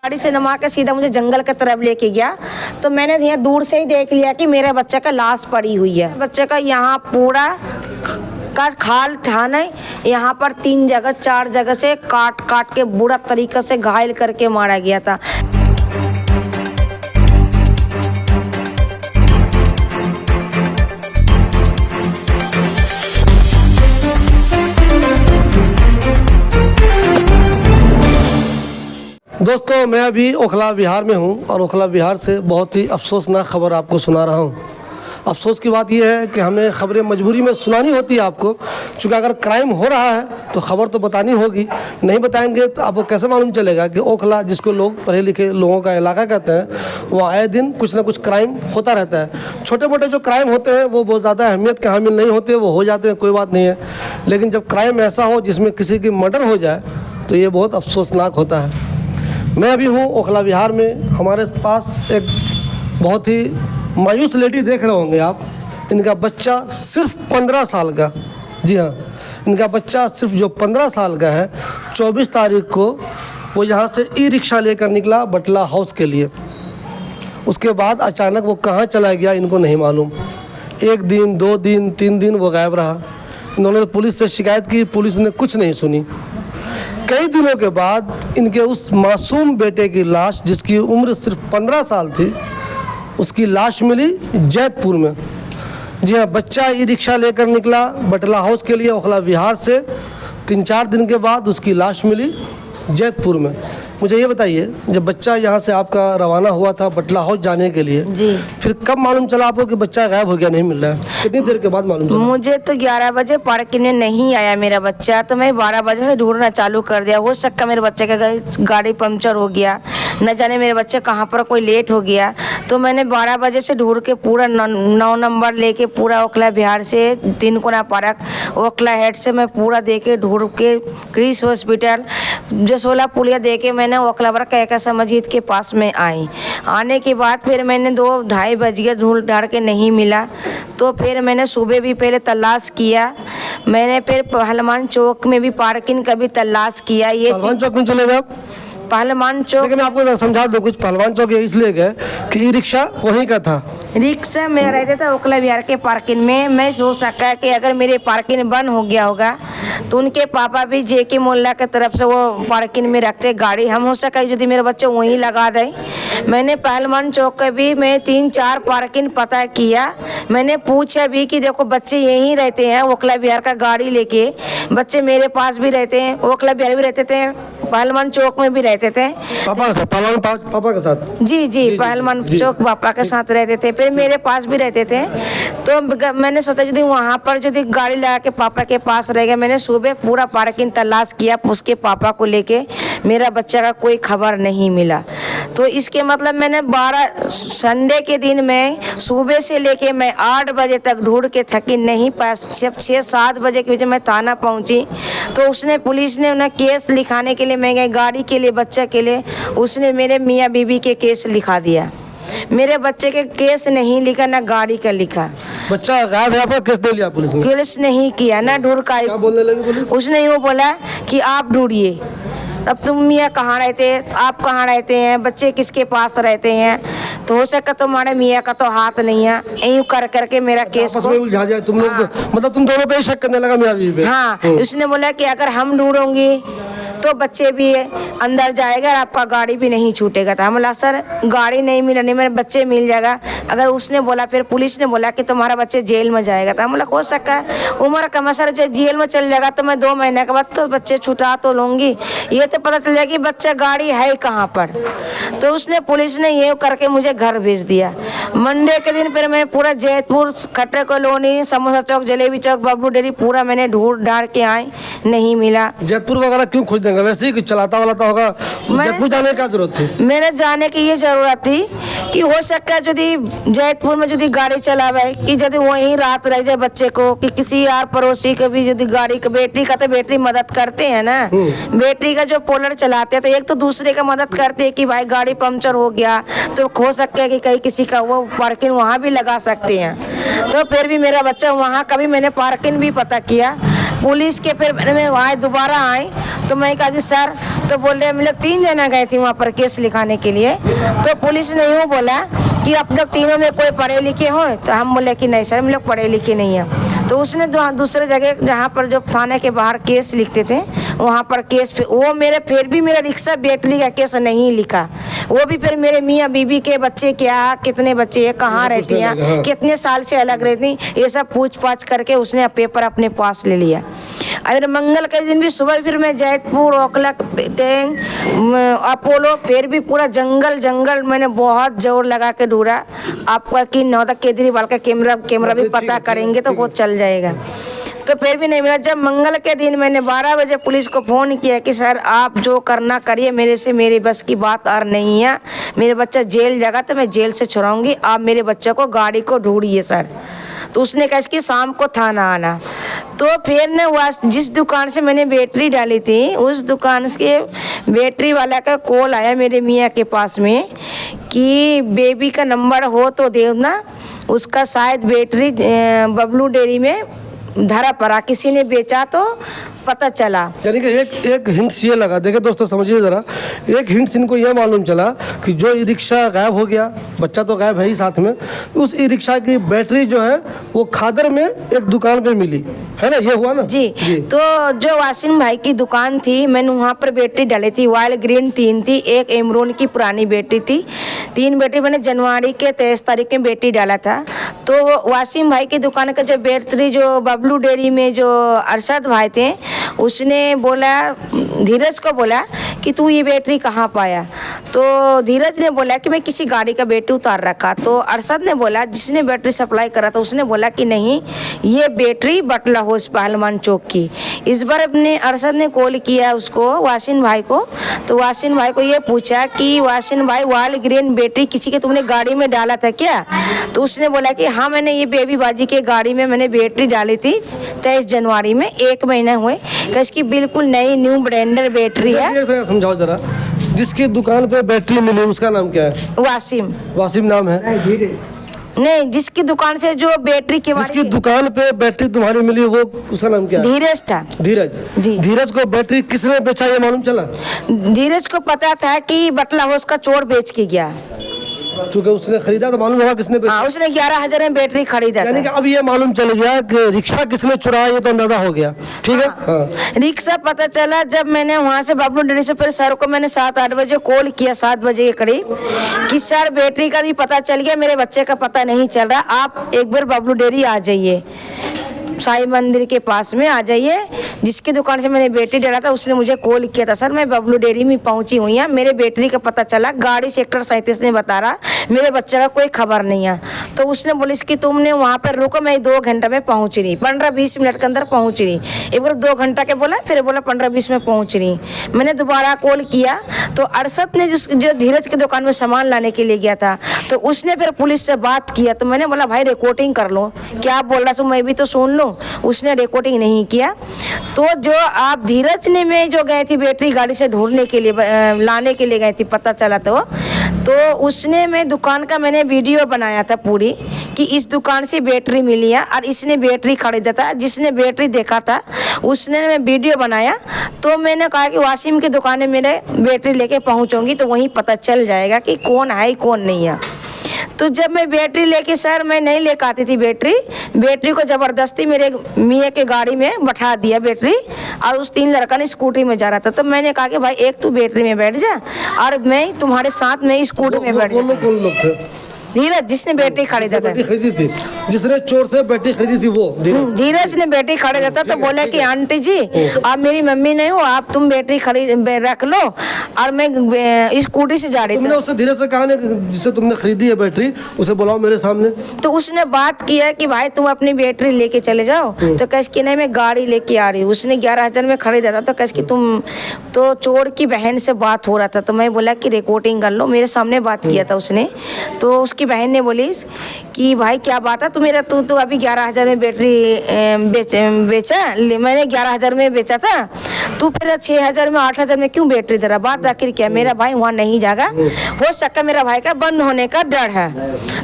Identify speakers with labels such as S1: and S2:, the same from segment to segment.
S1: गाड़ी से नमा के सीधा मुझे जंगल की तरफ लेके गया, तो मैंने यहाँ दूर से ही देख लिया कि मेरे बच्चे का लाश पड़ी हुई है। बच्चे का यहाँ पूरा का खाल था नहीं, यहाँ पर 3 जगह 4 जगह से काट काट के बुरा तरीके से घायल करके मारा गया था।
S2: दोस्तों, मैं अभी ओखला बिहार में हूं और ओखला बिहार से बहुत ही अफसोसनाक खबर आपको सुना रहा हूं। अफसोस की बात यह है कि हमें खबरें मजबूरी में सुनानी होती है आपको, क्योंकि अगर क्राइम हो रहा है तो खबर तो बतानी होगी। नहीं बताएंगे तो आपको कैसे मालूम चलेगा कि ओखला, जिसको लोग पढ़े लिखे लोगों का इलाका कहते हैं, वहाँ आए दिन कुछ ना कुछ क्राइम होता रहता है। छोटे मोटे जो क्राइम होते हैं वो बहुत ज़्यादा अहमियत के हामिल नहीं होते, वो हो जाते हैं, कोई बात नहीं है। लेकिन जब क्राइम ऐसा हो जिसमें किसी की मर्डर हो जाए तो ये बहुत अफसोसनाक होता है। मैं अभी हूँ ओखला बिहार में। हमारे पास एक बहुत ही मायूस लेडी देख रहे होंगे आप। इनका बच्चा सिर्फ 15 साल का, जी हाँ, इनका बच्चा सिर्फ जो 15 साल का है, 24 तारीख को वो यहाँ से ई-रिक्शा लेकर निकला बटला हाउस के लिए। उसके बाद अचानक वो कहाँ चला गया इनको नहीं मालूम। 1 दिन 2 दिन 3 दिन वो गायब रहा। इन्होंने पुलिस से शिकायत की, पुलिस ने कुछ नहीं सुनी। कई दिनों के बाद इनके उस मासूम बेटे की लाश, जिसकी उम्र सिर्फ 15 साल थी, उसकी लाश मिली जैतपुर में। जी हाँ, बच्चा ई रिक्शा लेकर निकला बटला हाउस के लिए ओखला बिहार से। 3-4 दिन के बाद उसकी लाश मिली जैतपुर में। मुझे ये बताइए, जब बच्चा यहाँ से आपका रवाना हुआ था बटला हाउस जाने के लिए,
S1: जी,
S2: फिर कब मालूम चला आपको कि बच्चा गायब हो गया, नहीं मिल रहा है? कितनी देर के बाद मालूम चला?
S1: मुझे तो 11 बजे पार्किंग में नहीं आया मेरा बच्चा, तो मैं 12 बजे से ढूंढना चालू कर दिया। हो सकता मेरे बच्चे का गाड़ी पंक्चर हो गया, न जाने मेरे बच्चे कहाँ पर कोई लेट हो गया। तो मैंने 12 बजे से ढूंढ के पूरा 9 नंबर लेके पूरा ओखला बिहार से 3 कोना पार्क ओखला हेड से मैं पूरा दे के ढूंढ के क्रिस हॉस्पिटल जसोला पुलिया दे के मैंने ओखला बरा कैसा मस्जिद के पास में आई। आने के बाद फिर मैंने 2-2:30 बज गए, ढूंढ ढाड़ के नहीं मिला। तो फिर मैंने सुबह भी पहले तलाश किया, मैंने फिर पहलवान चौक में भी पार्किंग का भी तलाश किया। ये
S2: पहलवान चौक में चले गए?
S1: पहलवान चौक,
S2: लेकिन मैं आपको समझा दूं, कुछ पहलवान चौक इसलिए गए कि ई रिक्शा वहीं का था।
S1: रिक्शा मेरा रहता था ओखला बिहार के पार्किंग में। मैं सोच सका कि अगर मेरे पार्किंग बंद हो गया होगा तो उनके पापा भी जेके मोहल्ला की तरफ से वो पार्किंग में रखते गाड़ी, हम हो सका यदि मेरे बच्चे वहीं लगा दें। मैंने पहलवान चौक का भी मैं 3-4 पार्किंग पता किया। मैंने पूछा भी कि देखो बच्चे यहीं रहते हैं ओखला बिहार का गाड़ी लेके, बच्चे मेरे पास भी रहते हैं, ओखला बिहार भी रहते थे, पहलवान चौक में भी रहते थे।
S2: पापा के साथ? पहलवान पापा के साथ?
S1: जी, पहलवान चौक पापा के साथ रहते थे, फिर मेरे पास भी रहते थे। तो मैंने सोचा यदि वहाँ पर यदि गाड़ी लगा के पापा के पास रह गया। मैंने सुबह पूरा पार्किंग तलाश किया उसके पापा को लेके, मेरा बच्चा का कोई खबर नहीं मिला। तो इसके मतलब मैंने 12 संडे के दिन में सुबह से लेके मैं 8 बजे तक ढूंढ के थकी नहीं पाया। जब 6-7 बजे के बजे मैं थाना पहुंची तो उसने पुलिस ने उन्हें केस लिखाने के लिए, मैं गई गाड़ी के लिए, बच्चा के लिए, उसने मेरे मियाँ बीबी के केस लिखा दिया। मेरे बच्चे के केस नहीं लिखा, ना गाड़ी का लिखा।
S2: बच्चा गायब है, आपका केस दे लिया पुलिस ने?
S1: पुलिस नहीं किया, ना ढूंढ।
S2: क्या बोलने लगी पुलिस?
S1: उसने यूँ बोला कि आप ढूंढिए, अब तुम मियाँ कहाँ रहते हैं, आप कहाँ रहते हैं, बच्चे किसके पास रहते हैं। तो हो सका तुम्हारे मियाँ का तो हाथ नहीं है। यूँ कर करके मेरा केस
S2: आपस में उलझा जाए तुम लोग। मतलब तुम दोनों पे ही शक करने लगा मियाँ बीवी पे?
S1: हाँ, उसने बोला कि अगर हम ढूंढोंगी तो बच्चे भी अंदर जाएगा और आपका गाड़ी भी नहीं छूटेगा। था बोला सर गाड़ी नहीं मिला, नहीं मेरे बच्चे मिल जाएगा। अगर उसने बोला, फिर पुलिस ने बोला कि तुम्हारा बच्चे जेल में जाएगा। था बोला हो सकता है उम्र कम है सर, जो जेल में चल जाएगा तो मैं 2 महीने के बाद तो बच्चे छुटा तो लूँगी, ये तो पता चल जाएगा कि बच्चा गाड़ी है कहाँ पर। तो उसने पुलिस ने ये करके मुझे घर भेज दिया। मंडे के दिन फिर मैं पूरा जैतपुर, खट्टे कॉलोनी, समोसा चौक, जलेबी चौक, बबलू डेरी पूरा मैंने ढूंढ ढाड़ के आई, नहीं मिला।
S2: जैतपुर वगैरह क्यों खोज देंगे? वैसे ही कुछ चलाता वालाता होगा, जैतपुर जाने का जरूरत थी?
S1: मेरे जाने की ये जरूरत थी कि हो सकता है यदि जैतपुर में यदि गाड़ी चलावे कि यदि वहीं रात रह जाए बच्चे को, कि किसी यार पड़ोसी को भी यदि गाड़ी का बैटरी का, तो बैटरी मदद करते हैं ना, बैटरी का जो पोलर चलाते हैं तो एक तो दूसरे का मदद करते हैं कि भाई गाड़ी पंक्चर हो गया तो हो सकता है कि कहीं किसी का वो पार्किंग वहाँ भी लगा सकते हैं। तो फिर भी मेरा बच्चा वहाँ का भी मैंने पार्किंग भी पता किया पुलिस के। फिर मैं वहाँ दोबारा आई तो मैं कहा कि सर तो बोल रहे हम लोग 3 जना गए थे वहाँ पर केस लिखाने के लिए। तो पुलिस ने यूँ बोला कि अब तक तीनों में कोई पढ़े लिखे हो, तो हम बोले कि नहीं सर हम लोग पढ़े लिखे नहीं हैं। तो उसने दूसरे जगह जहाँ पर जो थाने के बाहर केस लिखते थे वहाँ पर केस वो मेरे फिर भी मेरा रिक्शा बैटरी का केस नहीं लिखा। वो भी फिर मेरे मियाँ बीबी के बच्चे क्या कितने बच्चे हैं, कहाँ रहती हैं, कितने साल से अलग रहती, ये सब पूछ पाछ करके उसने पेपर अपने पास ले लिया। अगर मंगल के दिन भी सुबह फिर मैं जैतपुर ओखला टैंक अपोलो फिर भी पूरा जंगल मैंने बहुत जोर लगा के ढूंढा। आपका कि नौतक केजरीवाल का कैमरा भी पता करेंगे तो वो चल जाएगा, तो फिर भी नहीं मिला। जब मंगल के दिन मैंने 12 बजे पुलिस को फ़ोन किया कि सर आप जो करना करिए, मेरे बस की बात और नहीं है, मेरे बच्चा जेल जाएगा तो मैं जेल से छुड़ाऊंगी, आप मेरे बच्चे को गाड़ी को ढूंढिए सर। तो उसने कहा कि शाम को थाना आना। तो फिर ने जिस दुकान से मैंने बैटरी डाली थी उस दुकान के बैटरी वाला का कॉल आया मेरे मियाँ के पास में कि बेबी का नंबर हो तो दे ना, उसका शायद बैटरी बबलू डेयरी में धरा पड़ा, किसी ने बेचा तो पता चला।
S2: यानी कि एक हिंट्स ये लगा, देखिए दोस्तों समझिए ज़रा, एक हिंट्स इनको ये मालूम चला कि जो ई रिक्शा गायब हो गया, बच्चा तो गायब है ही साथ में, उस ई रिक्शा की बैटरी जो है वो खादर में एक दुकान पे मिली है ना, ये हुआ ना
S1: जी। तो जो वासिम भाई की दुकान थी मैंने वहाँ पर बैटरी डाली थी, रॉयल ग्रीन 3 थी, एक एमरोन की पुरानी बैटरी थी, 3 बैटरी मैंने जनवरी के 23 तारीख में बैटरी डाला था। तो वासिम भाई की दुकान का जो बैटरी जो बबलू डेयरी में जो अरशद भाई थे उसने बोला, धीरज को बोला कि तू ये बैटरी कहाँ पाया। तो धीरज ने बोला कि मैं किसी गाड़ी का बैटरी उतार रखा। तो अरशद ने बोला, जिसने बैटरी सप्लाई करा था उसने बोला कि नहीं ये बैटरी बटला हाउस पहलवान चौक की। इस बार अपने अरशद ने कॉल किया उसको वासिन भाई को, तो वासिन भाई को ये पूछा कि वासिन भाई रॉयल ग्रीन बैटरी किसी के तुमने गाड़ी में डाला था क्या। तो उसने बोला कि हाँ मैंने ये बेबी बाजी के गाड़ी में मैंने बैटरी डाली थी 23 जनवरी में, 1 महीना हुए, इसकी बिल्कुल नई न्यू ब्रांडर बैटरी है।
S2: समझाओ जरा, जिसकी दुकान पे बैटरी मिली उसका नाम क्या है? वासिम नाम है?
S1: नहीं, जिसकी दुकान से जो बैटरी के
S2: जिसकी दुकान पे बैटरी तुम्हारी मिली वो उसका नाम क्या है?
S1: धीरज था।
S2: धीरज
S1: जी।
S2: धीरज को बैटरी किसने बेचा ये मालूम चला?
S1: धीरज को पता था कि बटला हाउस का चोर बेच के गया,
S2: चूंकि उसने खरीदा तो मालूम होगा किसने बेचा।
S1: हाँ, उसने 11,000 में बैटरी खरीदा।
S2: यानी कि अब ये मालूम चल गया कि रिक्शा किसने चुराया, ये तो अंदाजा हो गया। ठीक है। हाँ।
S1: रिक्शा पता चला जब मैंने वहाँ से बबलू डेयरी से फिर सर को मैंने 7-8 बजे कॉल किया, 7 बजे के करीब, कि सर बैटरी का भी पता चल गया, मेरे बच्चे का पता नहीं चल रहा, आप एक बार बबलू डेयरी आ जाइए, साई मंदिर के पास में आ जाइए। जिसकी दुकान से मैंने बैटरी डाला था उसने मुझे कॉल किया था, सर मैं बबलू डेयरी में पहुंची हुई हूँ, मेरे बैटरी का पता चला, गाड़ी सेक्टर 37 ने बता रहा, मेरे बच्चे का कोई खबर नहीं है। तो उसने बोली कि तुमने वहाँ पर रुको, मैं 2 घंटे में पहुँच रही, 15-20 मिनट के अंदर पहुँच रही। एक बार 2 घंटा के बोला, फिर बोला 15-20 में पहुँच रही। मैंने दोबारा कॉल किया तो अरशद ने जो धीरज की दुकान में सामान लाने के लिए गया था, तो उसने फिर पुलिस से बात किया। तो मैंने बोला भाई रिकॉर्डिंग कर लो, क्या बोल रहा था मैं भी तो सुन लूँ। उसने रिकॉर्डिंग नहीं किया। तो जो आप धीरज ने मैं जो गए थी बैटरी गाड़ी से ढूंढने के लिए लाने के लिए गई थी, पता चला तो उसने मैं दुकान का मैंने वीडियो बनाया था पूरी कि इस दुकान से बैटरी मिली है और इसने बैटरी खरीदा था, जिसने बैटरी देखा था उसने मैं वीडियो बनाया। तो मैंने कहा कि वासिम की दुकान में मेरे बैटरी लेके पहुंचूंगी तो वहीं पता चल जाएगा कि कौन है कौन नहीं है। तो जब मैं बैटरी लेके सर मैं नहीं लेकर आती थी बैटरी को ज़बरदस्ती मेरे मियाँ के गाड़ी में बैठा दिया बैटरी, और उस 3 लड़का ने स्कूटी में जा रहा था। तो मैंने कहा कि भाई एक तू बैटरी में बैठ जा और मैं तुम्हारे साथ में स्कूटी में बैठ जा।
S2: कौन लोग थे?
S1: धीरज जिसने बैटरी खरीदा था,
S2: खरीदी थी, जिसने चोर से बैटरी खरीदी थी वो
S1: धीरज ने बैटरी खरीदा था। तो बोला कि आंटी जी आप मेरी मम्मी नहीं हो, आप तुम बैटरी खरीद रख लो, और मैं स्कूटी से जा रही थी।
S2: तुमने उससे धीरज से कहा जिससे तुमने खरीदी है बैटरी, उसे बुलाओ मेरे सामने।
S1: तो उसने बात किया कि भाई तुम अपनी बैटरी लेके चले जाओ। तो कह कि नहीं मैं गाड़ी लेके आ रही हूँ, उसने 11,000 में खरीदा था। तो कह कि तुम तो चोर की बहन से बात हो रहा था। तो मैं बोला कि रिकॉर्डिंग कर लो, मेरे सामने बात किया था उसने। तो उसकी बहन ने बोली कि भाई क्या बात है, तू अभी 11,000 में बैटरी बेचा, मैंने 11,000 में बेचा था, तू फिर 6,000 में 8,000 में क्यों बैटरी दे रहा, बात आखिर क्या। मेरा भाई वहाँ नहीं जाएगा, हो सकता मेरा भाई का बंद होने का डर है।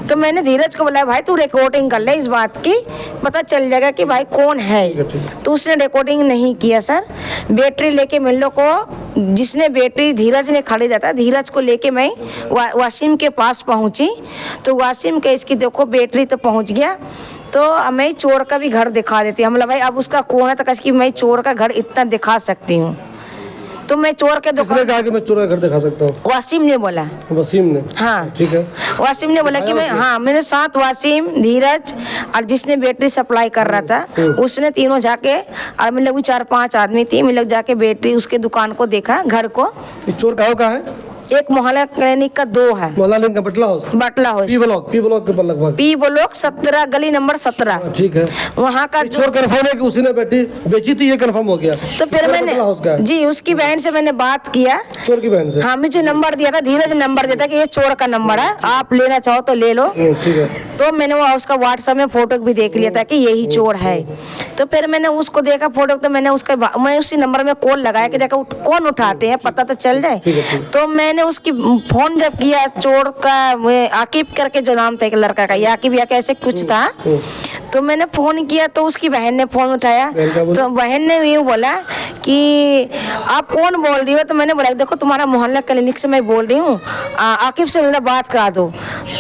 S1: तो मैंने धीरज को बोला भाई तू रिकॉर्डिंग कर ले, इस बात की पता चल जाएगा कि भाई कौन है। तो उसने रिकॉर्डिंग नहीं किया सर। बैटरी लेके मिल लो को जिसने बैटरी धीरज ने खरीदा था, धीरज को लेके मैं वासिम के पास पहुंची। तो वासिम के इसकी देखो बैटरी तो पहुंच गया, तो मैं चोर का भी घर दिखा देती हूँ। मतलब भाई अब उसका कौन है, तो कह कि मैं चोर का घर इतना दिखा सकती हूँ। तो मैं चोर के
S2: किसने कहा कि मैं चोर का घर दिखा सकता हूँ?
S1: वासिम ने बोला।
S2: वसीम ने?
S1: हाँ
S2: ठीक है।
S1: वासिम ने बोला कि मैं, हाँ मेरे साथ वासिम, धीरज और जिसने बैटरी सप्लाई कर रहा था, उसने तीनों जाके, और मैं लोग 4-5 आदमी थी, मैं लोग जाके बैटरी उसके दुकान को देखा, घर को।
S2: चोर कहाँ का है?
S1: एक मोहल्ला क्लिनिक का 2 है।
S2: मोहल्ला लिंक का बटला हाउस?
S1: बटला हाउस,
S2: पी ब्लॉक के पर लगभग।
S1: पी ब्लॉक 17 गली नंबर 17।
S2: ठीक है।
S1: वहाँ का
S2: चोर कंफर्म है कि उसी ने बैटरी बेची थी, ये कंफर्म हो गया?
S1: तो फिर मैंने जी उसकी बहन से मैंने बात किया,
S2: चोर की बहन से।
S1: हाँ मुझे नंबर दिया था, धीरज नंबर दिया था कि ये चोर का नंबर है, आप लेना चाहो तो ले लो।
S2: ठीक है।
S1: तो मैंने वो उसका व्हाट्सएप में फोटो भी देख लिया था कि यही चोर है। तो फिर मैंने उसको देखा फोटो, तो मैंने मैं उसी नंबर में कॉल लगाया कि देखा कौन उठाते हैं, पता तो चल जाए। तो मैंने उसकी फोन जब किया, चोर का आकिब करके जो नाम था एक लड़का का, याकिब या कैसे कुछ था, तो मैंने फोन किया तो उसकी बहन ने फोन उठाया। तो बहन ने यूँ बोला कि आप कौन बोल रही हो? तो मैंने बोला देखो तुम्हारा मोहल्ला क्लिनिक से मैं बोल रही हूँ, आकिब से मेरा बात करा दो।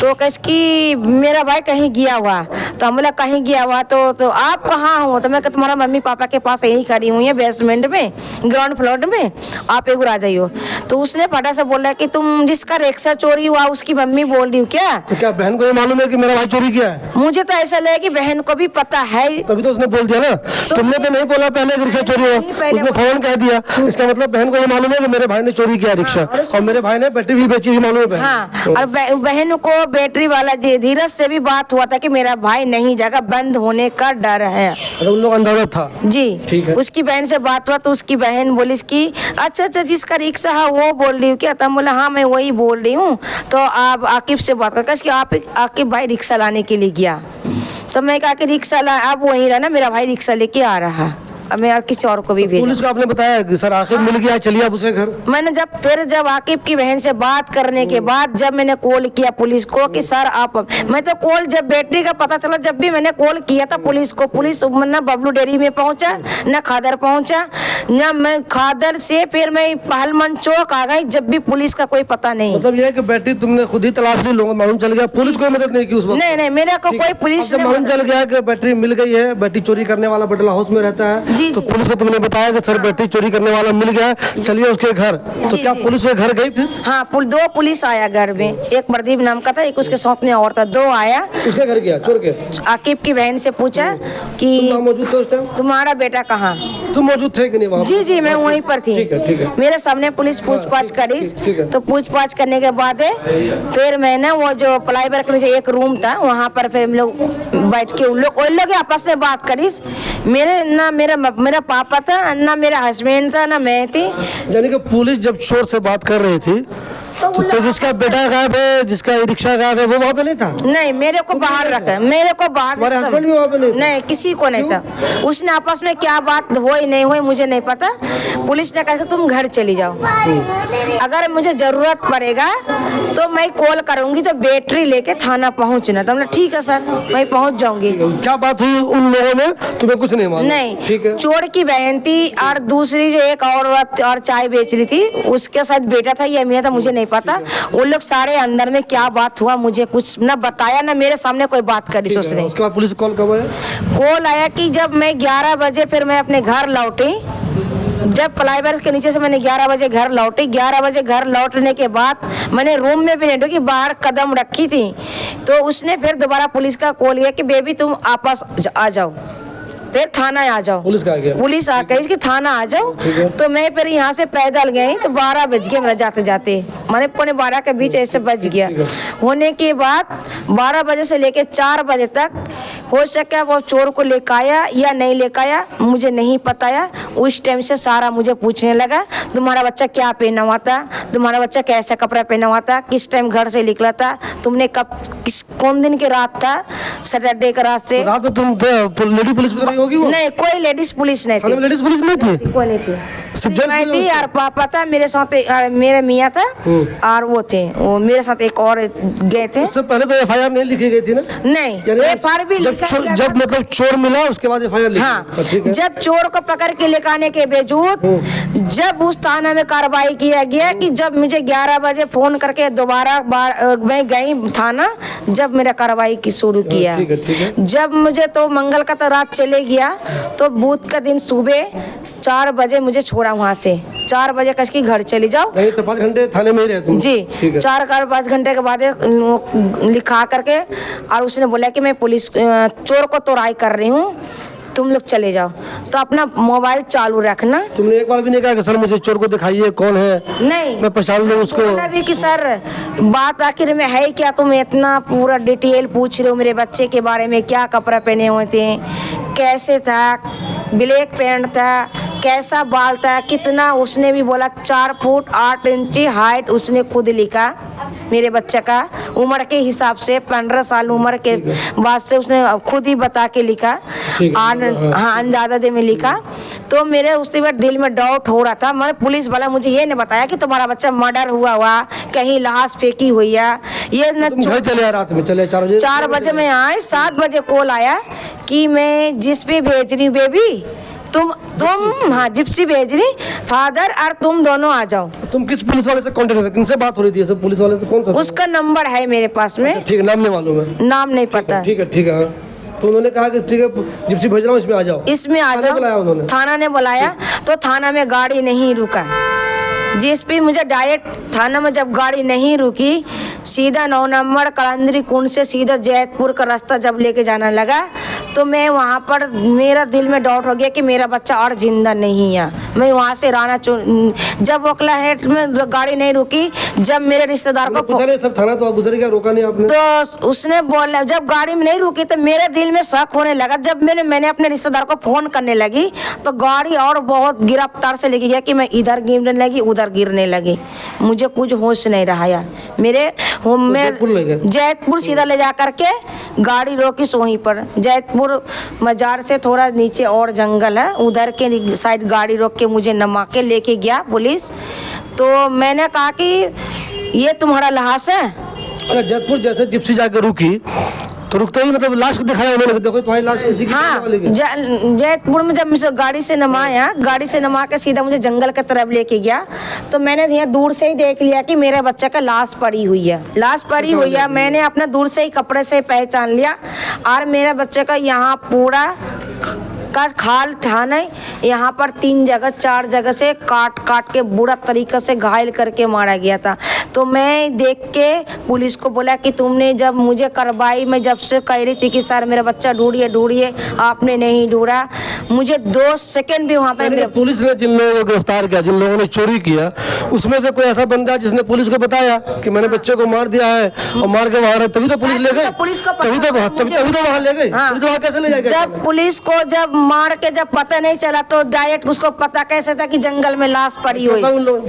S1: तो कैसे कि मेरा भाई कहीं गया हुआ। तो हम बोला कहीं गया हुआ, तो आप कहाँ हो? तो मैं कहा तुम्हारा मम्मी पापा के पास यही खड़ी हुई है बेसमेंट में, ग्राउंड फ्लोर में, आप एक बार आ जाइयो। तो उसने फटा से बोला कि तुम जिसका रिक्शा चोरी हुआ उसकी मम्मी बोल रही हो क्या?
S2: तो क्या बहन को ये मालूम है कि मेरा भाई चोरी किया है?
S1: मुझे तो ऐसा लगा कि बहन को भी पता है,
S2: तभी तो उसने बोल दिया ना। तुमने तो नहीं बोला पहले कि रिक्शा चोरी हुआ, उसने फोन कह दिया। इसका मतलब बहन को ये मालूम है कि मेरे भाई ने चोरी किया रिक्शा, और मेरे भाई ने बैटरी भी बेची, मालूम है बहन।
S1: हाँ, और बहन को बैटरी वाला धीरज से भी बात हुआ था कि मेरा भाई नहीं जाएगा, बंद होने का डर है।
S2: उन लोग अंदाजा था
S1: जी।
S2: ठीक है।
S1: उसकी बहन से बात हुआ तो उसकी बहन बोली कि अच्छा जिसका रिक्शा है वो बोल रही हूँ क्या? तब बोला हाँ मैं वही बोल रही हूँ। तो आप आकिब से बात कर कि आप आकिब भाई रिक्शा लाने के लिए गया। तो मैं कहा कि रिक्शा ला, आप वहीं रहना, मेरा भाई रिक्शा लेके आ रहा। अब मैं और किसी और को भी भेजा।
S2: पुलिस को आपने बताया कि सर आकिब मिल गया, चलिए आप उसके घर?
S1: मैंने जब आकिब की बहन से बात करने के बाद जब मैंने कॉल किया पुलिस को कि सर आप, मैं तो कॉल जब बैटरी का पता चला जब भी मैंने कॉल किया था पुलिस को, पुलिस न बबलू डेयरी में पहुंचा, न खादर पहुंचा, न मैं खादर से फिर मैं पहलमन चौक आ गई, जब भी पुलिस का कोई पता नहीं।
S2: मतलब ये है कि बैटरी तुमने खुद ही तलाश ली, लोगों मालूम चल गया, पुलिस को मदद नहीं की उस वक्त?
S1: नहीं मेरे को कोई पुलिस ने
S2: मालूम चल गया कि बैटरी मिल गई है, बैटरी चोरी करने वाला बटला हाउस में रहता है, तो पुलिस को तुमने बताया कि सर बैटरी चोरी करने वाला मिल गया, चलिए उसके घर। तो क्या पुलिस के घर गई फिर?
S1: हाँ 2 पुलिस आया घर में, एक प्रदीप नाम का था, एक उसके साथ में और था, 2 आया।
S2: उसके घर गया चोर के?
S1: आकिब की बहन से पूछा कि
S2: तुम मौजूद थे उस टाइम?
S1: तुम्हारा बेटा कहाँ?
S2: तुम मौजूद थे कि नहीं वहाँ?
S1: जी मैं वहीं पर थी।
S2: ठीक है।
S1: मेरे सामने पुलिस पूछताछ करी। तो पूछताछ करने के बाद फिर मैंने वो जो प्लाईवर के नीचे एक रूम था वहाँ पर फिर हम लोग बैठ के उन लोग आपस में बात करी। मेरा पापा था, ना मेरा हस्बैंड था, ना मैं थी।
S2: यानी कि पुलिस जब चोर से बात कर रही थी तो जिसका बेटा गायब है, जिसका रिक्शा गायब है, वो वहाँ पे नहीं था?
S1: नहीं मेरे को बाहर रखा, मेरे को बाहर।
S2: तुम्हारे हस्बैंड भी वहाँ पे नहीं था?
S1: नहीं किसी को नहीं था। उसने आपस में क्या बात हुई नहीं हुई मुझे नहीं पता। पुलिस ने कहा तुम घर चली जाओ, अगर मुझे जरूरत पड़ेगा तो मैं कॉल करूंगी, तो बैटरी लेके थाना पहुंचना। तो हमने ठीक है सर मैं पहुंच जाऊंगी।
S2: क्या बात हुई उन लोगों में, तुम्हें कुछ नहीं मालूम?
S1: नहीं
S2: ठीक है।
S1: चोर की बहन थी और दूसरी जो एक औरत और चाय बेच रही थी उसके साथ बेटा था या मियां था मुझे नहीं पता। वो लोग सारे अंदर में क्या बात हुआ मुझे कुछ न बताया, ना मेरे सामने कोई बात करी उसने।
S2: उसके बाद पुलिस कॉल कब आया?
S1: कॉल आया कि जब मैं 11 बजे फिर मैं अपने घर लौटी, जब प्लाईवर के नीचे से मैंने 11 बजे घर लौटी। 11 बजे घर लौटने के बाद मैंने रूम में भी नहीं ढुकी, बाहर कदम रखी थी। तो उसने फिर दोबारा पुलिस का कॉल किया कि बेबी तुम आपस आ जाओ, फिर थाना आ जाओ।
S2: पुलिस का आ गया?
S1: पुलिस आ गई कि थाना आ जाओ। तो मैं फिर यहाँ से पैदल गई तो 12 बज गए मेरा जाते जाते, मैंने 11:15 के बीच ऐसे बज गया। होने के बाद 12 बजे से लेके 4 बजे तक हो सका वो चोर को लेकर आया या नहीं लेकर आया मुझे नहीं पताया। उस टाइम से सारा मुझे पूछने लगा तुम्हारा बच्चा क्या पहना हुआ था, तुम्हारा बच्चा कैसा कपड़ा पहना हुआ था, किस टाइम घर से निकला था, तुमने कौन दिन की रात था, सैटरडे का रात से।
S2: रात में तुम लेडी पुलिस भी होगी वो?
S1: नहीं कोई लेडीज पुलिस नहीं थी।
S2: लेडीज पुलिस नहीं थी?
S1: कोई नहीं थी, मैं थी और पापा था मेरे साथ, मेरे मियाँ था और वो थे, वो मेरे साथ एक और गए थे।
S2: उससे पहले तो एफआईआर नहीं लिखी गई थी ना?
S1: नहीं एफआईआर भी
S2: जब जब मतलब चोर मिला उसके बाद FIR लिखी?
S1: हाँ,
S2: ठीक है।
S1: जब चोर को पकड़ के लेकर के बावजूद जब उस थाना में कार्रवाई किया गया कि जब मुझे 11 बजे फोन करके दोबारा मैं गई थाना, जब मेरा कार्रवाई की शुरू किया।
S2: ठीक है।
S1: जब मुझे तो मंगल का तो रात चले गया, तो बुध का दिन सुबह 4 बजे मुझे छोड़ा वहाँ से। 4 बजे कस की घर चली जाओ।
S2: नहीं तो 5 घंटे थाने में ही रहे तुम?
S1: जी,
S2: ठीक है।
S1: 4-5 घंटे के बाद लिखा करके, और उसने बोला कि मैं पुलिस चोर को तोड़ाई कर रही हूँ, तुम लोग चले जाओ, तो अपना मोबाइल चालू रखना।
S2: तुमने एक बार भी नहीं कहा कि सर मुझे चोर को दिखाइए कौन है,
S1: नहीं,
S2: मैं पहचान लूं उसको?
S1: बोला भी कि सर बात आखिर में है क्या, तुम इतना पूरा डिटेल पूछ रहे हो मेरे बच्चे के बारे में, क्या कपड़ा पहने हुए थे, कैसे था, ब्लैक पैंट था, कैसा बाल था, कितना, उसने भी बोला 4 फुट 8 इंच हाइट, उसने खुद लिखा मेरे बच्चे का उम्र के हिसाब से 15 साल उम्र के बाद से उसने खुद ही बता के लिखा। हाँ, अंदाजा में लिखा। तो मेरे उसी वक्त दिल में डाउट हो रहा था। मैं पुलिस वाला मुझे ये नहीं बताया कि तुम्हारा बच्चा मर्डर हुआ कहीं लाश फेंकी हुई है, ये न।
S2: घर चले आए रात में, चले 4 बजे?
S1: 4 बजे मैं आए, 7 बजे कॉल आया कि मैं जिस पे भेज रही हूँ बेबी, तुम हाँ जिप्सी भेज रही, फादर और तुम दोनों आ जाओ।
S2: तुम किस पुलिस वाले से कांटेक्ट है, किनसे बात हो रही थी? सब पुलिस वाले से कौन सा?
S1: उसका नंबर है मेरे पास में।
S2: ठीक है, नाम नहीं मालूम है?
S1: नाम नहीं पता।
S2: ठीक है। हाँ। तो उन्होंने कहा कि ठीक है जिप्सी भेज रहा हूँ, इसमें आ जाओ।
S1: इसमें आ जाओ।
S2: बुलाया उन्होंने?
S1: थाना ने बुलाया, तो थाना में गाड़ी नहीं रुका। जिसपे मुझे डायरेक्ट थाना में जब गाड़ी नहीं रुकी, सीधा 9 नंबर कलंदरी कुंड से सीधा जैतपुर का रास्ता जब लेके जाना लगा, तो मैं वहाँ पर मेरा दिल में डाउट हो गया कि मेरा बच्चा और जिंदा नहीं है। मैं वहाँ से जब ओखला हेड में गाड़ी नहीं रुकी, जब मेरे रिश्तेदार को
S2: पूछा नहीं सर थाना तो आप गुजर गया, रोका नहीं आपने?
S1: तो उसने बोला, जब गाड़ी में नहीं रुकी तो मेरे दिल में शक होने लगा। जब मैंने अपने रिश्तेदार को फोन करने लगी, तो गाड़ी और बहुत गिरफ्तार से लेके गया कि मैं इधर गिरने लगी, उधर गिरने लगी। मुझे कुछ होश नहीं रहा यार। मेरे जैतपुर सीधा ले जा करके गाड़ी रोकी वहीं पर। जैतपुर मजार से थोड़ा नीचे और जंगल है, उधर के साइड गाड़ी रोक के मुझे नमा के लेके गया पुलिस। तो मैंने कहा कि ये तुम्हारा लाश है?
S2: अच्छा, जैतपुर जैसे जिप्सी जाकर रुकी तो रुकते ही मतलब लाश को दिखाया उन्होंने, देखो तुम्हारी लाश किसी की?
S1: हाँ, जैतपुर में जब मुझे गाड़ी से नमाया, गाड़ी से नमा के सीधा मुझे जंगल की तरफ लेके गया, तो मैंने यहाँ दूर से ही देख लिया कि मेरे बच्चे का लाश पड़ी हुई है। लाश पड़ी हुई है, मैंने अपना दूर से ही कपड़े से पहचान लिया। और मेरे बच्चे का यहाँ पूरा का खाल था नहीं, यहाँ पर 3 जगह 4 जगह से काट के बुरा तरीके से घायल करके मारा गया था। तो मैं देख के पुलिस को बोला कि तुमने जब मुझे कार्रवाई में जब से कह रही थी कि सर मेरा बच्चा ढूंढिए, आपने नहीं ढूंढा। मुझे 2 सेकंड भी वहाँ पर
S2: पुलिस ने जिन लोगों को गिरफ्तार किया, जिन लोगों ने चोरी किया, उसमें से कोई ऐसा बंदा जिसने पुलिस को बताया कि मैंने बच्चे को मार दिया है और मार के वहाँ, तभी तो पुलिस ले गई?
S1: पुलिस को
S2: तभी तो वहाँ ले गई? पुलिस वहाँ कैसे ले जाएगी?
S1: जब पुलिस को जब मार के जब पता नहीं चला, तो डायरेक्ट उसको पता कैसे था कि जंगल में लाश पड़ी हुई?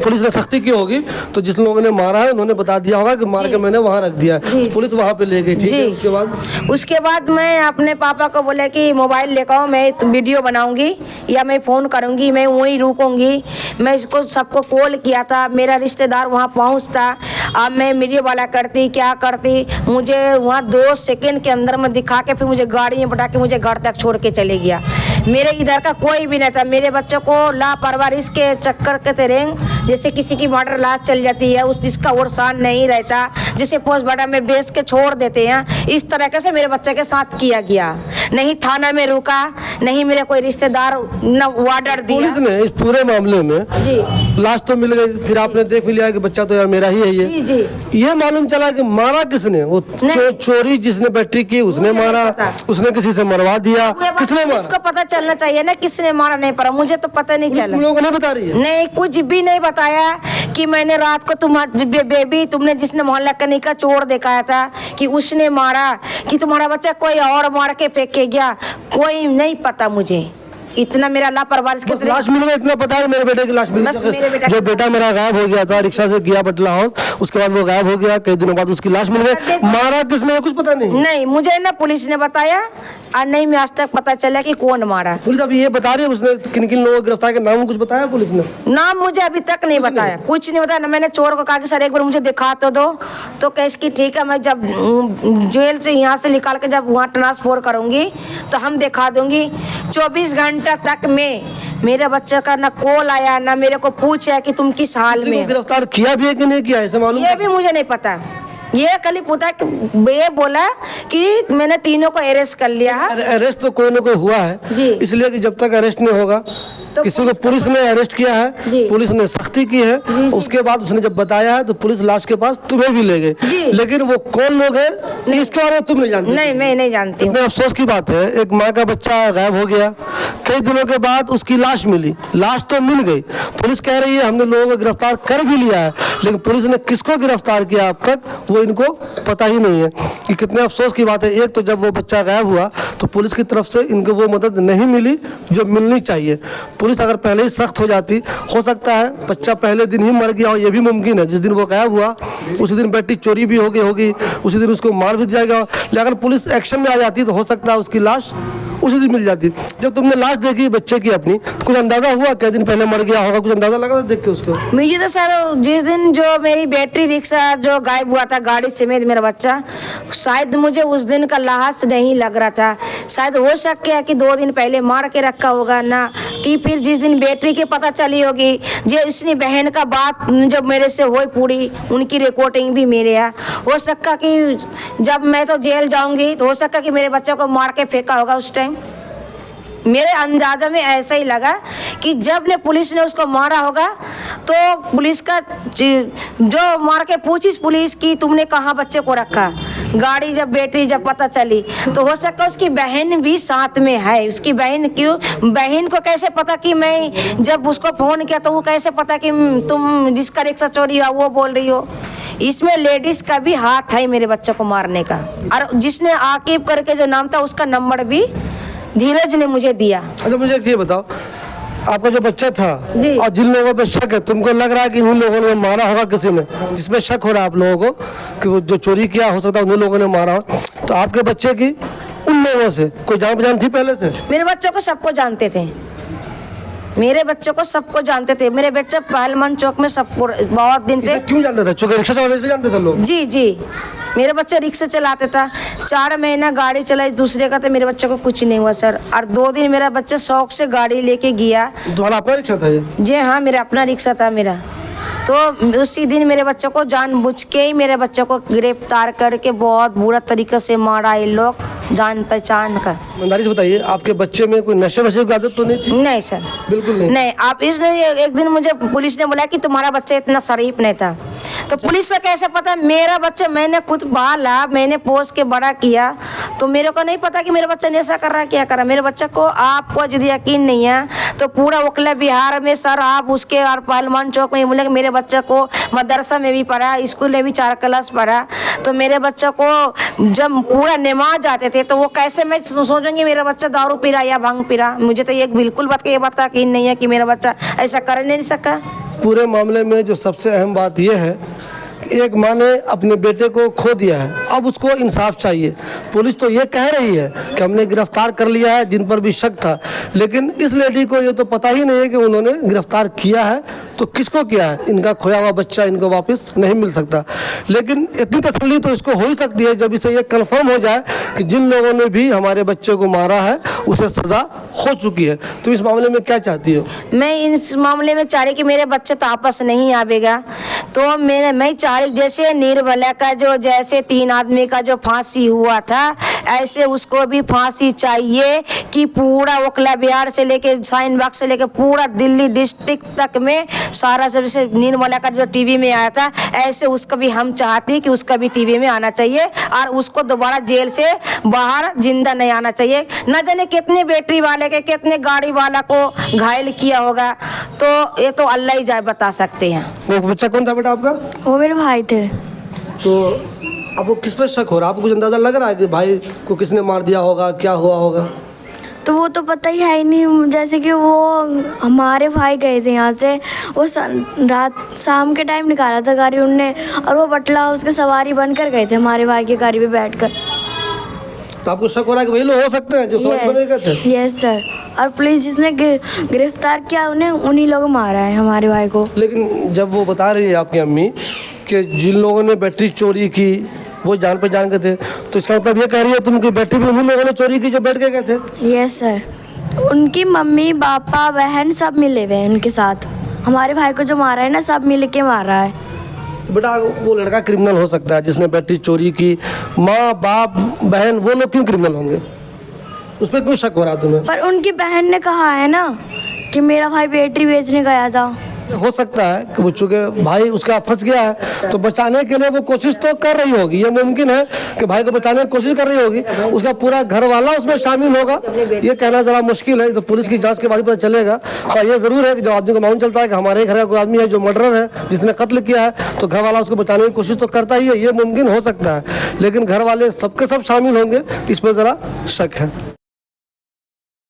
S2: पुलिस ने सख्ती की होगी, तो जिस लोगों ने मारा है उन्होंने बता दिया होगा कि मार के मैंने वहाँ रख दिया, पुलिस वहाँ पे ले गई। ठीक है, उसके बाद
S1: मैं अपने पापा को बोला कि मोबाइल लेकर आओ, मैं वीडियो बनाऊंगी या मैं फोन करूंगी, मैं वहीं रुकूंगी। मैं इसको सबको कॉल किया था, मेरा रिश्तेदार वहाँ पहुँचता, अब मैं वीडियो वाला करती क्या करती, मुझे वहाँ 2 सेकंड के अंदर में दिखा के फिर मुझे गाड़ी में बैठा के मुझे घर तक छोड़ के चले गया। मेरे इधर का कोई भी नहीं था। मेरे बच्चों को लापरवाही के चक्कर के तेरेंग, जैसे किसी की मर्डर लाश चल जाती है, उस जिसका ओरसान नहीं रहता, जिसे पोस्टमार्टम में बेच के छोड़ देते हैं, इस तरह से मेरे बच्चे के साथ किया गया। नहीं थाना में रुका, नहीं मेरे कोई रिश्तेदार न ऑर्डर दिया।
S2: पुलिस ने इस पूरे मामले में जी लाश तो मिल गई, फिर आपने देख भी लिया कि बच्चा तो यार मेरा ही है ये।
S1: जी।
S2: ये मालूम चला कि मारा किसने? वो चोरी जिसने बैटरी की उसने मारा, उसने किसी से मरवा दिया, किसने मारा?
S1: इसको पता चलना चाहिए ना किसने मारा। नहीं पड़ा, मुझे तो पता नहीं चला।
S2: तुम लोगों ने बता रही है?
S1: नहीं, कुछ भी नहीं बताया कि मैंने रात को बेबी तुमने जिसने मोहल्ला कनी का चोर दिखाया था कि उसने मारा, कि तुम्हारा बच्चा कोई और मार के फेंक के गया, कोई नहीं पता मुझे। इतना मेरा लापरवाही के
S2: लाश मिल गया, इतना पता है मेरे बेटे की लाश मिल गई। जो बेटा मेरा गायब हो गया था, रिक्शा से गया बटला हाउस, उसके बाद वो गायब हो गया, कई दिनों बाद उसकी लाश मिल गई। मारा किसने कुछ पता नहीं?
S1: नहीं, मुझे ना पुलिस ने बताया और नहीं मैं आज तक पता चला कि कौन मारा।
S2: पुलिस अभी ये बता रही है उसने किन किन लोगों को गिरफ्तार किया, नाम कुछ बताया पुलिस ने?
S1: नाम मुझे अभी तक नहीं बताया, कुछ नहीं बताया। मैंने चोर को कहा कि सर एक बार मुझे दिखा तो दो, तो कैस की ठीक है, मैं जब जेल से यहाँ से निकाल के जब वहाँ ट्रांसफर करूँगी तो हम दिखा दूँगी। 24 घंटा तक में मेरे बच्चे का ना कॉल आया ना मेरे को पूछा कि तुम किस हाल
S2: किसी को
S1: में।
S2: गिरफ्तार किया भी है कि नहीं किया ऐसे मालूम?
S1: ये भी मुझे नहीं पता, ये कल पता कि ये बोला कि मैंने तीनों को अरेस्ट कर लिया है।
S2: अरेस्ट तो कोई ना कोई हुआ है
S1: जी।
S2: इसलिए कि जब तक अरेस्ट नहीं होगा
S1: तो
S2: किसी को पुलिस ने अरेस्ट किया है,
S1: जी।
S2: पुलिस ने सख्ती की है, उसके बाद उसने जब बताया है तो पुलिस लाश के पास तुम्हें भी ले
S1: जी।
S2: गए, लेकिन वो कौन लोग हैं इसके बारे में तुम नहीं जानते?
S1: नहीं, मैं नहीं जानती हूँ।
S2: इतने अफसोस की बात है, एक माँ का बच्चा गायब हो गया, कई दिनों के बाद उसकी लाश मिली, लाश तो मिल गई, पुलिस कह रही है हमने लोगों को गिरफ्तार कर भी लिया है, लेकिन पुलिस ने किसको गिरफ्तार किया अब तक वो इनको पता ही नहीं है। कि कितने अफसोस की बात है। एक तो जब वो बच्चा गायब हुआ तो पुलिस की तरफ से इनको वो मदद नहीं मिली जो मिलनी चाहिए। पुलिस अगर पहले ही सख्त हो जाती, हो सकता है बच्चा पहले दिन ही मर गया हो, ये भी मुमकिन है। जिस दिन वो गायब हुआ उसी दिन बेटी चोरी भी हो गई होगी, उसी दिन उसको मार भी दिया गया, लेकिन अगर पुलिस एक्शन में आ जाती तो हो सकता है उसकी लाश उसी दिन मिल जाती। जब तुमने लाश देखी बच्चे की अपनी तो कुछ अंदाजा हुआ क्या दिन पहले मर गया होगा? कुछ अंदाजा लगा था देख के उसको?
S1: मुझे तो सर जिस दिन जो मेरी बैटरी रिक्शा जो गायब हुआ था गाड़ी समेत मेरा बच्चा, शायद मुझे उस दिन का लाश नहीं लग रहा था। शायद हो सकता है कि 2 दिन पहले मार के रखा होगा ना, कि फिर जिस दिन बैटरी की पता चली होगी, जो इसने बहन का बात जब मेरे से हुई पूरी उनकी रिकॉर्डिंग भी मेरे है। हो सकता कि जब मैं तो जेल जाऊंगी तो हो सकता कि मेरे बच्चों को मार के फेंका होगा उस टाइम। मेरे अंदाजा में ऐसा ही लगा कि जब ने पुलिस ने उसको मारा होगा तो पुलिस का जो मार के पूछी पुलिस की तुमने कहाँ बच्चे को रखा, गाड़ी जब बैटरी जब पता चली तो हो सकता उसकी बहन भी साथ में है। उसकी बहन क्यों, बहन को कैसे पता कि मैं जब उसको फोन किया तो वो कैसे पता कि तुम जिसका रिक्शा चोरी हुआ वो बोल रही हो। इसमें लेडीज का भी हाथ है मेरे बच्चे को मारने का। और जिसने आकिब करके जो नाम था उसका नंबर भी धीरज ने मुझे दिया।
S2: अच्छा मुझे एक ये बताओ, आपका जो बच्चा था
S1: जी।
S2: और जिन लोगों पे शक है, तुमको लग रहा है कि उन लोगों ने मारा होगा किसी ने, जिसमें शक हो रहा है आप लोगों को कि वो जो चोरी किया हो सकता है उन लोगों ने मारा हो, तो आपके बच्चे की उन लोगों से कोई जान पहचान थी पहले से?
S1: मेरे बच्चों को सबको जानते थे, मेरे बच्चों को सबको जानते थे। मेरे बच्चे पहलमान चौक में सबको बहुत दिन से
S2: क्यों जानते थे? चौक रिक्शा चलाते थे जानते थे लोग?
S1: जी जी, मेरे बच्चे रिक्शा चलाते था, 4 महीना गाड़ी चलाई दूसरे का, तो मेरे बच्चे को कुछ नहीं हुआ सर। और 2 दिन मेरा बच्चा शौक से गाड़ी लेके गया।
S2: तुम्हारा अपना रिक्शा था ये?
S1: जी हाँ, मेरा अपना रिक्शा था मेरा। तो उसी दिन मेरे बच्चों को जानबूझ के ही मेरे बच्चों को गिरफ्तार करके बहुत बुरा तरीके से मारा ये लोग, जान पहचान का।
S2: ईमानदारी से बताइए, आपके बच्चे में कोई नशे वशे की आदत तो नहीं थी?
S1: नहीं सर,
S2: बिल्कुल नहीं।
S1: नहीं। आप इसने एक दिन मुझे पुलिस ने बोला कि तुम्हारा बच्चा इतना शरीफ नहीं था, तो पुलिस को कैसे पता? मेरा बच्चा मैंने खुद पाला, मैंने पोस के बड़ा किया, तो मेरे को नहीं पता कि मेरा बच्चा नशा कर रहा है क्या कर रहा है। मेरे बच्चे को आपको यदि यकीन नहीं है तो पूरा वकला बिहार में सर आप उसके और पहलमान चौक में बोले मेरे बच्चे को मदरसा में भी पढ़ा, स्कूल में भी 4 क्लास पढ़ा, तो मेरे बच्चे को जब पूरा नमाज आते थे तो वो कैसे मैं सोचूंगी मेरा बच्चा दारू पी रहा या भांग पी रहा। मुझे तो ये बिल्कुल ये बात का यकीन नहीं है कि मेरा बच्चा ऐसा कर नहीं सका।
S2: पूरे मामले में जो सबसे अहम बात यह है कि एक माँ ने अपने बेटे को खो दिया है, अब उसको इंसाफ चाहिए। पुलिस तो ये कह रही है कि हमने गिरफ्तार कर लिया है जिन पर भी शक था, लेकिन इस लेडी को ये तो पता ही नहीं है कि उन्होंने गिरफ्तार किया है तो किसको किया है। इनका खोया हुआ बच्चा इनको वापस नहीं मिल सकता, लेकिन इतनी तसल्ली तो इसको हो ही सकती है जब इसे ये कन्फर्म हो जाए कि जिन लोगों ने भी हमारे बच्चे को मारा है उसे सज़ा हो चुकी है। तो इस मामले में क्या चाहती हो?
S1: मैं इस मामले में चाह रही कि मेरे बच्चे तो आपस नहीं आवेगा, तो मैं चाह रही जैसे निर्भया का जो जैसे 3 आदमी का जो फांसी हुआ था ऐसे उसको भी फांसी चाहिए कि पूरा वकला बिहार से लेके शाहीन बाग से लेके पूरा दिल्ली डिस्ट्रिक्ट तक में सारा जैसे निर्भया का जो टीवी में आया था ऐसे उसको भी हम चाहते कि उसका भी टीवी में आना चाहिए और उसको दोबारा जेल से बाहर जिंदा नहीं आना चाहिए। न जाने कितने बैटरी वाले के कितने गाड़ी वाला को घायल किया होगा, तो ये तो अल्लाह ही जाए बता सकते हैं।
S2: वो बच्चा कौन था बेटा आपका?
S3: वो मेरे भाई थे।
S2: तो आपको किस पर शक हो रहा है? आपको कुछ अंदाजा लग रहा है कि भाई को किसने मार दिया होगा, क्या हुआ होगा?
S3: तो वो तो पता ही है नहीं, जैसे कि वो हमारे भाई गए थे यहाँ से, वो रात शाम के टाइम निकाला था गाड़ी उनने, और वो बटला उसके सवारी बनकर गए थे हमारे भाई की गाड़ी पे बैठकर।
S2: तो आपको शक हो रहा है कि वही लोग हो सकते हैं जो सवारी बने गए थे?
S3: यस सर, और पुलिस जिसने गिरफ्तार किया उन्हें उन्हीं लोग मारा है हमारे भाई को।
S2: लेकिन जब वो बता रही है आपकी अम्मी कि जिन लोगों ने बैटरी चोरी की वो जान पहचान के थे, तो इसका मतलब ये कह रही है तुम कि बैटरी भी उन्हीं लोगों ने चोरी की जो बैठ के गए थे?
S3: यस सर, उनकी मम्मी पापा बहन सब मिले हुए हैं उनके साथ। हमारे भाई को जो मारा है ना, सब मिल के मारा है।
S2: तो बेटा वो लड़का क्रिमिनल हो सकता है जिसने बैटरी चोरी की, माँ बाप बहन वो लोग क्यों क्रिमिनल होंगे? उस पर क्यों शक हो रहा है तुम्हें?
S3: पर उनकी बहन ने कहा है ना कि मेरा भाई बैटरी बेचने गया था।
S2: हो सकता है कि वो चूंकि भाई उसका फंस गया है तो बचाने के लिए वो कोशिश तो कर रही होगी। ये मुमकिन है कि भाई को बचाने की कोशिश कर रही होगी, उसका पूरा घर वाला उसमें शामिल होगा, ये कहना ज़रा मुश्किल है। तो पुलिस की जांच के बाद पता चलेगा। और ये ज़रूर है कि जब आदमी को मालूम चलता है कि हमारे घर का कोई आदमी है जो मर्डरर है, जिसने कत्ल किया है, तो घर वाला उसको बचाने की कोशिश तो करता ही है। ये मुमकिन हो सकता है, लेकिन घर वाले सबके सब शामिल होंगे, इस पर ज़रा शक है।